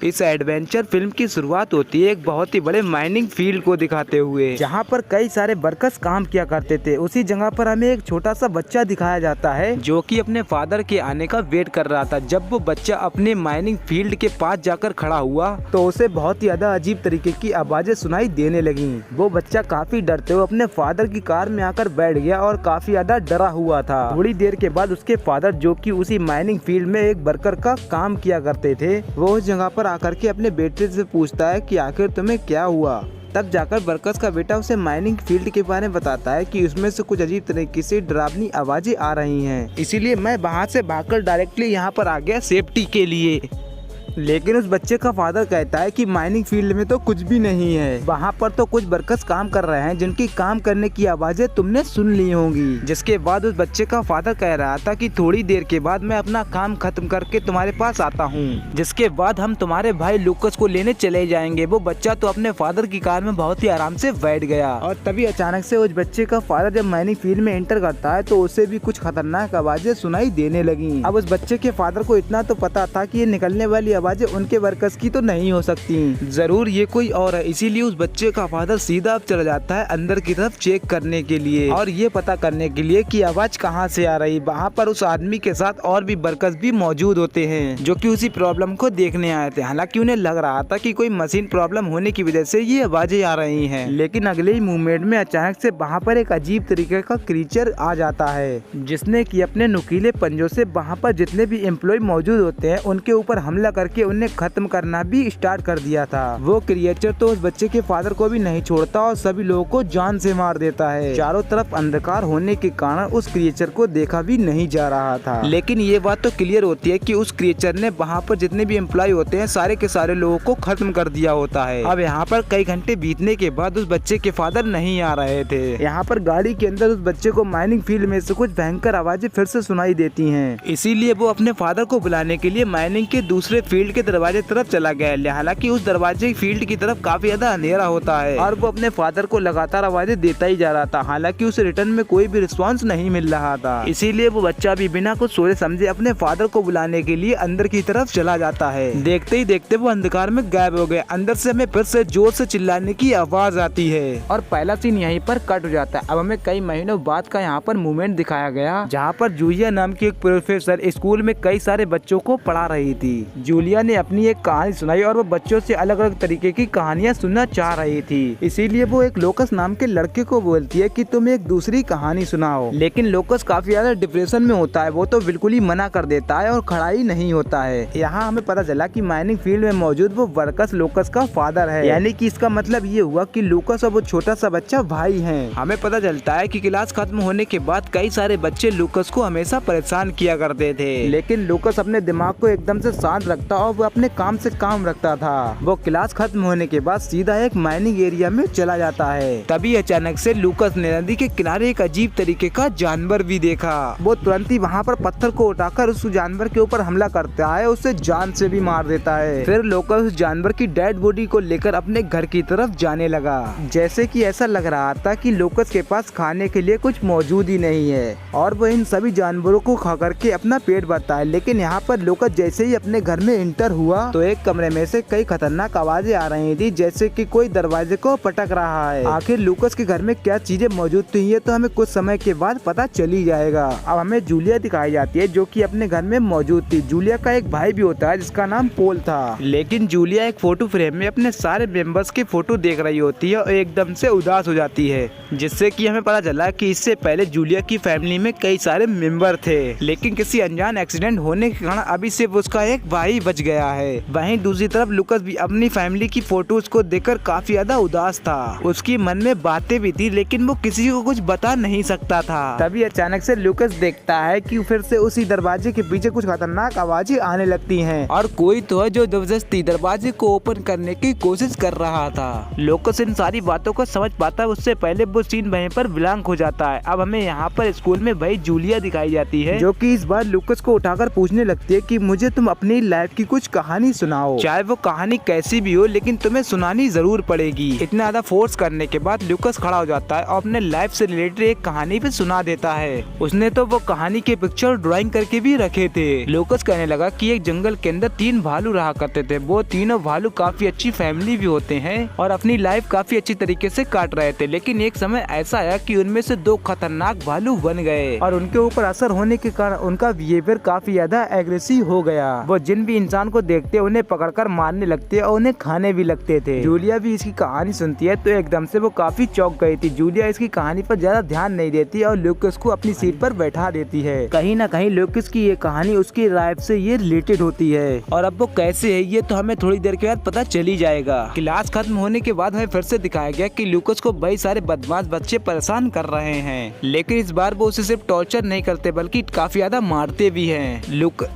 इस adventure film की शुरुआत होती है एक बहुत ही बड़े माइनिंग फील्ड को दिखाते हुए, जहां पर कई सारे वर्कर्स काम किया करते थे। उसी जगह पर हमें एक छोटा सा बच्चा दिखाया जाता है जो कि अपने फादर के आने का वेट कर रहा था। जब वो बच्चा अपने माइनिंग फील्ड के पास जाकर खड़ा हुआ तो उसे बहुत ही ज्यादा अजीब तरीके की आवाजें सुनाई देने लगी। वो बच्चा काफी डरते हुए अपने फादर की कार में आकर बैठ गया और काफी ज्यादा डरा हुआ था। थोड़ी देर के बाद उसके फादर, जो कि उसी माइनिंग फील्ड में एक वर्कर का काम किया करते थे, वो उस जगह पर आकर के अपने बेटे से पूछता है कि आखिर तुम्हें क्या हुआ। तब जाकर वर्कर्स का बेटा उसे माइनिंग फील्ड के बारे में बताता है कि उसमें से कुछ अजीब तरीके से डरावनी आवाजें आ रही हैं, इसीलिए मैं वहाँ से भागकर डायरेक्टली यहाँ पर आ गया सेफ्टी के लिए। लेकिन उस बच्चे का फादर कहता है कि माइनिंग फील्ड में तो कुछ भी नहीं है, वहाँ पर तो कुछ वर्कर्स काम कर रहे हैं जिनकी काम करने की आवाजें तुमने सुन ली होंगी। जिसके बाद उस बच्चे का फादर कह रहा था कि थोड़ी देर के बाद मैं अपना काम खत्म करके तुम्हारे पास आता हूँ, जिसके बाद हम तुम्हारे भाई लूकस को लेने चले जाएंगे। वो बच्चा तो अपने फादर की कार में बहुत ही आराम से बैठ गया और तभी अचानक से उस बच्चे का फादर जब माइनिंग फील्ड में एंटर करता है तो उसे भी कुछ खतरनाक आवाजें सुनाई देने लगी। अब उस बच्चे के फादर को इतना तो पता था कि ये निकलने वाली आवाजें उनके वर्कर्स की तो नहीं हो सकती, जरूर ये कोई और है। इसीलिए उस बच्चे का फादर सीधा चला जाता है अंदर की तरफ चेक करने के लिए और ये पता करने के लिए कि आवाज कहाँ से आ रही। वहाँ पर उस आदमी के साथ और भी वर्कर्स भी मौजूद होते हैं जो कि उसी प्रॉब्लम को देखने आए थे। हालांकि उन्हें लग रहा था कि कोई मशीन प्रॉब्लम होने की वजह से ये आवाजें आ रही हैं, लेकिन अगले ही मूवमेंट में अचानक से वहाँ पर एक अजीब तरीके का क्रीचर आ जाता है जिसने कि अपने नुकीले पंजों से वहाँ पर जितने भी एम्प्लॉय मौजूद होते हैं उनके ऊपर हमला करके उन्हें खत्म करना भी स्टार्ट कर दिया था। वो क्रिएचर तो उस बच्चे के फादर को भी नहीं छोड़ता और सभी लोगों को जान से मार देता है। चारों तरफ अंधकार होने के कारण उस क्रिएचर को देखा भी नहीं जा रहा था, लेकिन ये बात तो क्लियर होती है कि उस क्रिएचर ने वहाँ पर जितने भी एम्प्लॉय होते हैं सारे के सारे लोगों को खत्म कर दिया होता है। अब यहाँ पर कई घंटे बीतने के बाद उस बच्चे के फादर नहीं आ रहे थे। यहाँ पर गाड़ी के अंदर उस बच्चे को माइनिंग फील्ड में से कुछ भयंकर आवाजें फिर से सुनाई देती हैं, इसीलिए वो अपने फादर को बुलाने के लिए माइनिंग के दूसरे फील्ड के दरवाजे तरफ चला गया। हालांकि उस दरवाजे फील्ड की तरफ काफी ज्यादा अंधेरा होता है और वो अपने फादर को लगातार आवाजें देता ही जा रहा था। हालांकि उसे रिटर्न में कोई भी रिस्पांस नहीं मिल रहा था, इसीलिए वो बच्चा भी बिना कुछ सोचे समझे अपने फादर को बुलाने के लिए अंदर की तरफ चला जाता है। देखते ही देखते वो अंधकार में गायब हो गए। अंदर से हमें फिर से जोर से चिल्लाने की आवाज आती है और पहला सीन यहीं पर कट हो जाता है। अब हमें कई महीनों बाद का यहाँ पर मूवमेंट दिखाया गया जहाँ पर जूलिया नाम की एक प्रोफेसर स्कूल में कई सारे बच्चों को पढ़ा रही थी। जूलिया ने अपनी एक कहानी सुनाई और वो बच्चों से अलग अलग तरीके की कहानियां सुनना चाह रही थी, इसीलिए वो एक लोकस नाम के लड़के को बोलती है कि तुम एक दूसरी कहानी सुनाओ। लेकिन लोकस काफी ज्यादा डिप्रेशन में होता है, वो तो बिल्कुल ही मना कर देता है और खड़ा ही नहीं होता है। यहाँ हमें पता चला कि माइनिंग फील्ड में मौजूद वो वर्कस लोकस का फादर है, यानी कि इसका मतलब ये हुआ कि लोकस और वो छोटा सा बच्चा भाई हैं। हमें पता चलता है कि क्लास खत्म होने के बाद कई सारे बच्चे लोकस को हमेशा परेशान किया करते थे, लेकिन लोकस अपने दिमाग को एकदम से शांत रखता और वो अपने काम से काम रखता था। वो क्लास खत्म होने के बाद सीधा एक माइनिंग एरिया में चला जाता है। तभी अचानक से लूकस ने नदी के किनारे एक अजीब तरीके का जानवर भी देखा। वो तुरंत ही वहाँ पर पत्थर को उठाकर उस जानवर के ऊपर हमला करता है, उसे जान से भी मार देता है। फिर लूकस उस जानवर की डेड बॉडी को लेकर अपने घर की तरफ जाने लगा, जैसे कि ऐसा लग रहा था कि लूकस के पास खाने के लिए कुछ मौजूद ही नहीं है और वो इन सभी जानवरों को खा करके अपना पेट भरता है। लेकिन यहाँ पर लूकस जैसे ही अपने घर में इंटर हुआ तो एक कमरे में से कई खतरनाक आवाजें आ रही थी, जैसे कि कोई दरवाजे को पटक रहा है। आखिर लूकस के घर में क्या चीजें मौजूद थी ये तो हमें कुछ समय के बाद पता चली जाएगा। अब हमें जूलिया दिखाई जाती है जो कि अपने घर में मौजूद थी। जूलिया का एक भाई भी होता है जिसका नाम पोल था, लेकिन जूलिया एक फोटो फ्रेम में अपने सारे मेंबर्स के फोटो देख रही होती है और एकदम से उदास हो जाती है, जिससे कि हमें पता चला कि इससे पहले जूलिया की फैमिली में कई सारे मेंबर थे, लेकिन किसी अनजान एक्सीडेंट होने के कारण अभी सिर्फ उसका एक भाई बच गया है। वहीं दूसरी तरफ लूकस भी अपनी फैमिली की फोटोज को देखकर काफी ज्यादा उदास था। उसकी मन में बातें भी थी लेकिन वो किसी को कुछ बता नहीं सकता था। तभी अचानक से लूकस देखता है कि फिर से उसी दरवाजे के पीछे कुछ खतरनाक आवाजें आने लगती हैं और कोई तो है जो जबरदस्ती दरवाजे को ओपन करने की कोशिश कर रहा था। लूकस इन सारी बातों को समझ पाता है, उससे पहले वो सीन वहीं पर ब्लैंक हो जाता है। अब हमें यहाँ पर स्कूल में वही जूलिया दिखाई जाती है जो कि इस बार लूकस को उठाकर पूछने लगती है कि मुझे तुम अपनी लाइफ की की कुछ कहानी सुनाओ, चाहे वो कहानी कैसी भी हो लेकिन तुम्हें सुनानी जरूर पड़ेगी। इतना ज्यादा फोर्स करने के बाद लूकस खड़ा हो जाता है और अपने लाइफ से रिलेटेड एक कहानी भी सुना देता है। उसने तो वो कहानी के पिक्चर ड्राइंग करके भी रखे थे। लूकस कहने लगा कि एक जंगल के अंदर 3 भालू रहा करते थे। वो तीनों भालू काफी अच्छी फैमिली भी होते हैं और अपनी लाइफ काफी अच्छी तरीके से काट रहे थे, लेकिन एक समय ऐसा आया कि उनमें से 2 खतरनाक भालू बन गए और उनके ऊपर असर होने के कारण उनका बिहेवियर काफी ज्यादा एग्रेसिव हो गया। वो जिन भी इंसान को देखते उन्हें पकड़कर मारने लगते और उन्हें खाने भी लगते थे। जूलिया भी इसकी कहानी सुनती है तो एकदम से वो काफी चौंक गई थी। जूलिया इसकी कहानी पर ज्यादा ध्यान नहीं देती और लूकस को अपनी सीट पर बैठा देती है। कहीं न कहीं लूकस की ये कहानी उसकी लाइफ से ये रिलेटेड होती है और अब वो कैसे है ये तो हमें थोड़ी देर के बाद पता चल ही जाएगा। क्लास खत्म होने के बाद हमें फिर से दिखाया गया कि लूकस को कई सारे बदमाश बच्चे परेशान कर रहे हैं, लेकिन इस बार वो उसे सिर्फ टॉर्चर नहीं करते बल्कि काफी ज्यादा मारते भी हैं।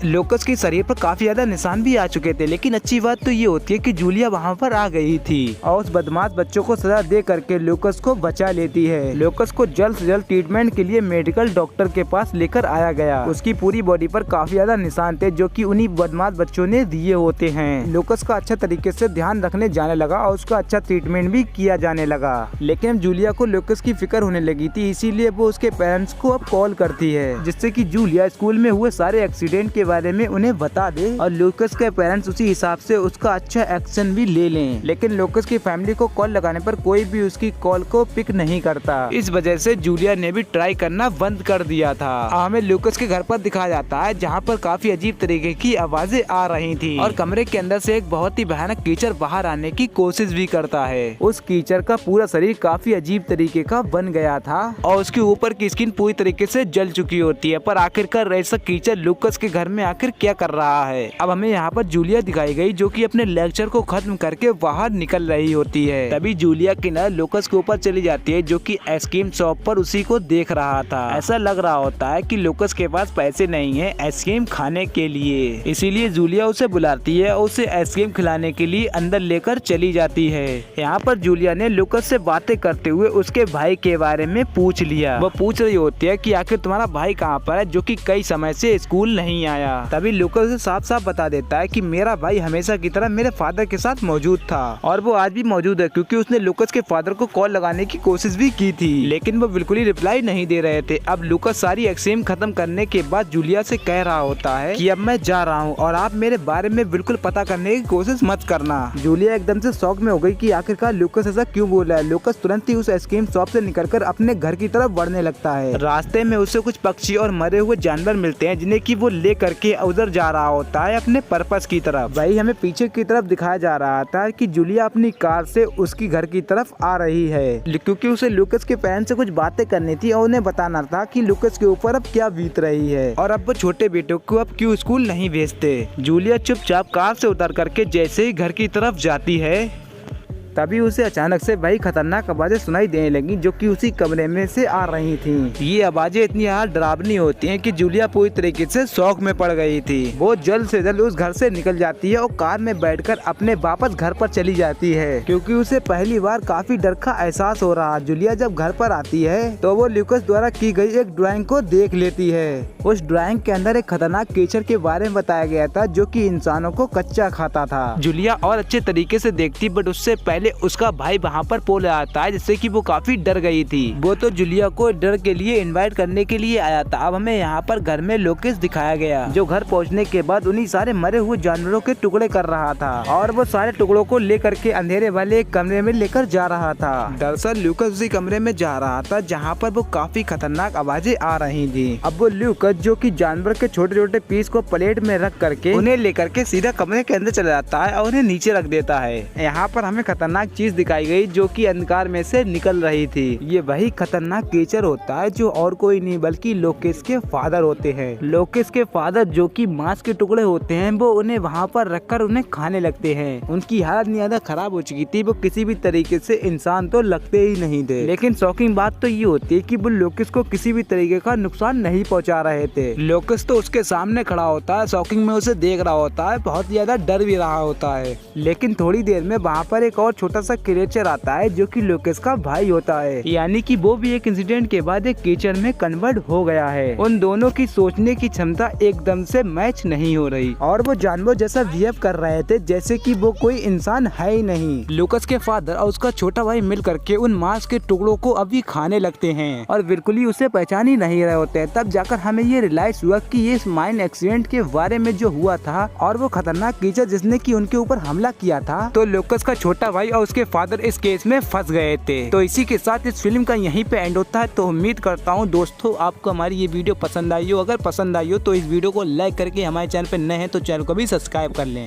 लूकस के शरीर पर काफी ज्यादा निशान भी आ चुके थे, लेकिन अच्छी बात तो ये होती है कि जूलिया वहाँ पर आ गई थी और उस बदमाश बच्चों को सजा दे करके लूकस को बचा लेती है। लूकस को जल्द से जल्द ट्रीटमेंट के लिए मेडिकल डॉक्टर के पास लेकर आया गया। उसकी पूरी बॉडी पर काफी ज्यादा निशान थे जो कि उन्हीं बदमाश बच्चों ने दिए होते हैं। लूकस का अच्छा तरीके से ध्यान रखने जाने लगा और उसका अच्छा ट्रीटमेंट भी किया जाने लगा, लेकिन जूलिया को लूकस की फिक्र होने लगी थी, इसीलिए वो उसके पेरेंट्स को अब कॉल करती है जिससे कि जूलिया स्कूल में हुए सारे एक्सीडेंट के बारे में उन्हें बता दे और लूकस के पेरेंट्स उसी हिसाब से उसका अच्छा एक्शन भी ले लें। लेकिन लूकस की फैमिली को कॉल लगाने पर कोई भी उसकी कॉल को पिक नहीं करता। इस वजह से जूलिया ने भी ट्राई करना बंद कर दिया था। हमें लूकस के घर पर दिखाया जाता है जहाँ पर काफी अजीब तरीके की आवाजें आ रही थी और कमरे के अंदर से एक बहुत ही भयानक कीचड़ बाहर आने की कोशिश भी करता है। उस कीचड़ का पूरा शरीर काफी अजीब तरीके का बन गया था और उसके ऊपर की स्किन पूरी तरीके से जल चुकी होती है, पर आखिरकार ऐसा कीचड़ लूकस के घर में आखिर क्या कर रहा है। अब हमें यहाँ पर जूलिया दिखाई गई जो कि अपने लेक्चर को खत्म करके बाहर निकल रही होती है। तभी जूलिया की नजर लूकस के ऊपर चली जाती है जो कि आइसक्रीम शॉप पर उसी को देख रहा था। ऐसा लग रहा होता है कि लूकस के पास पैसे नहीं है आइसक्रीम खाने के लिए, इसीलिए जूलिया उसे बुलाती है और उसे आइसक्रीम खिलाने के लिए अंदर लेकर चली जाती है। यहाँ पर जूलिया ने लूकस से बातें करते हुए उसके भाई के बारे में पूछ लिया। वो पूछ रही होती है कि आखिर तुम्हारा भाई कहाँ पर है जो कि कई समय से स्कूल नहीं आया। तभी लूकस उसे साफ साफ बता देता है कि मेरा भाई हमेशा की तरह मेरे फादर के साथ मौजूद था और वो आज भी मौजूद है, क्योंकि उसने लूकस के फादर को कॉल लगाने की कोशिश भी की थी, लेकिन वो बिल्कुल ही रिप्लाई नहीं दे रहे थे। अब लूकस सारी एक्सचेंज खत्म करने के बाद जूलिया से कह रहा होता है कि अब मैं जा रहा हूँ और आप मेरे बारे में बिल्कुल पता करने की कोशिश मत करना। जूलिया एकदम से शॉक में हो गई कि आखिरकार लूकस ऐसा क्यों बोल रहा है। लूकस तुरंत ही उस आइसक्रीम शॉप से निकलकर अपने घर की तरफ बढ़ने लगता है। रास्ते में उसे कुछ पक्षी और मरे हुए जानवर मिलते हैं जिन्हें कि वो ले करके उधर जा रहा होता है अपने पर्पस की तरफ। वही हमें पीछे की तरफ दिखाया जा रहा था कि जूलिया अपनी कार से उसकी घर की तरफ आ रही है, क्योंकि उसे लूकस के पेरेंट्स से कुछ बातें करनी थी और उन्हें बताना था कि लूकस के ऊपर अब क्या बीत रही है और अब वो छोटे बेटों को अब क्यों स्कूल नहीं भेजते। जूलिया चुपचाप कार से उतर करके जैसे ही घर की तरफ जाती है तभी उसे अचानक से वही खतरनाक आवाजें सुनाई देने लगी जो कि उसी कमरे में से आ रही थी। ये आवाजें इतनी डरावनी होती हैं कि जूलिया पूरी तरीके से शौक में पड़ गई थी। वो जल्द से जल्द उस घर से निकल जाती है और कार में बैठकर अपने वापस घर पर चली जाती है, क्योंकि उसे पहली बार काफी डर का एहसास हो रहा। जूलिया जब घर पर आती है तो वो लूकस द्वारा की गई एक ड्राइंग को देख लेती है। उस ड्राइंग के अंदर एक खतरनाक कीचड़ के बारे में बताया गया था जो कि इंसानों को कच्चा खाता था। जूलिया और अच्छे तरीके से देखती, बट उससे पहले उसका भाई वहाँ पर पोल आता है जिससे कि वो काफी डर गई थी। वो तो जूलिया को डर के लिए इनवाइट करने के लिए आया था। अब हमें यहाँ पर घर में लूकस दिखाया गया जो घर पहुँचने के बाद उन्हीं सारे मरे हुए जानवरों के टुकड़े कर रहा था और वो सारे टुकड़ों को लेकर के अंधेरे वाले एक कमरे में लेकर जा रहा था। दरअसल लूकस उसी कमरे में जा रहा था जहाँ पर वो काफी खतरनाक आवाजें आ रही थी। अब वो लूकस जो कि जानवर के छोटे छोटे पीस को प्लेट में रख करके उन्हें लेकर के सीधा कमरे के अंदर चला जाता है और उन्हें नीचे रख देता है। यहाँ पर हमें खतरनाक चीज दिखाई गई जो कि अंधकार में से निकल रही थी। ये वही खतरनाक कीचड़ होता है जो और कोई नहीं बल्कि लूकस के फादर होते हैं। लूकस के फादर जो कि मांस के टुकड़े होते हैं वो उन्हें वहाँ पर रखकर उन्हें खाने लगते हैं। उनकी हालत नहीं ज्यादा खराब हो चुकी थी, वो किसी भी तरीके से इंसान तो लगते ही नहीं थे। लेकिन शॉकिंग बात तो ये होती है कि वो लूकस को किसी भी तरीके का नुकसान नहीं पहुँचा रहे थे। लूकस तो उसके सामने खड़ा होता है, शॉकिंग में उसे देख रहा होता है, बहुत ज्यादा डर भी रहा होता है। लेकिन थोड़ी देर में वहाँ पर एक और छोटा सा क्रिएचर आता है जो कि लोकेश का भाई होता है, यानी कि वो भी एक इंसिडेंट के बाद एक कीचड़ में कन्वर्ट हो गया है। उन दोनों की सोचने की क्षमता एकदम से मैच नहीं हो रही और वो जानवर जैसा बिहेव कर रहे थे जैसे कि वो कोई इंसान है ही नहीं। लोकेश के फादर और उसका छोटा भाई मिल करके उन मांस के टुकड़ों को अभी खाने लगते हैं और बिल्कुल ही उसे पहचान ही नहीं रहे होते हैं। तब जाकर हमें ये रियलाइज हुआ कि ये माइन एक्सीडेंट के बारे में जो हुआ था और वो खतरनाक कीचड़ जिसने की उनके ऊपर हमला किया था, तो लोकेश का छोटा भाई और उसके फादर इस केस में फंस गए थे। तो इसी के साथ इस फिल्म का यहीं पे एंड होता है। तो उम्मीद करता हूँ दोस्तों आपको हमारी ये वीडियो पसंद आई हो। अगर पसंद आई हो तो इस वीडियो को लाइक करके हमारे चैनल पे नए हैं तो चैनल को भी सब्सक्राइब कर लें।